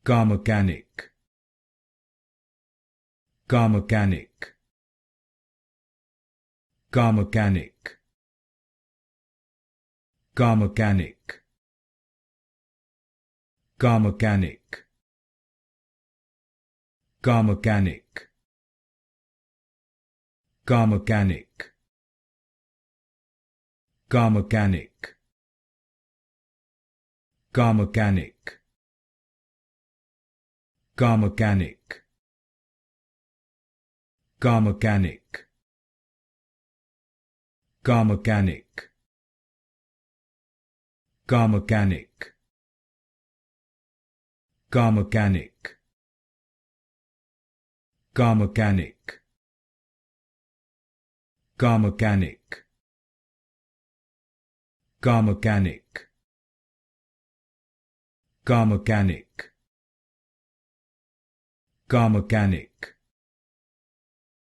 Karmakanic, Karmakanic, Karmakanic, Karmakanic, Karmakanic, Karmakanic, Karmakanic, Karmakanic, Karmakanic, Karmakanic, Karmakanic, Karmakanic, Karmakanic, Karmakanic, Karmakanic, Karmakanic, Karmakanic, Karmakanic, Karmakanic,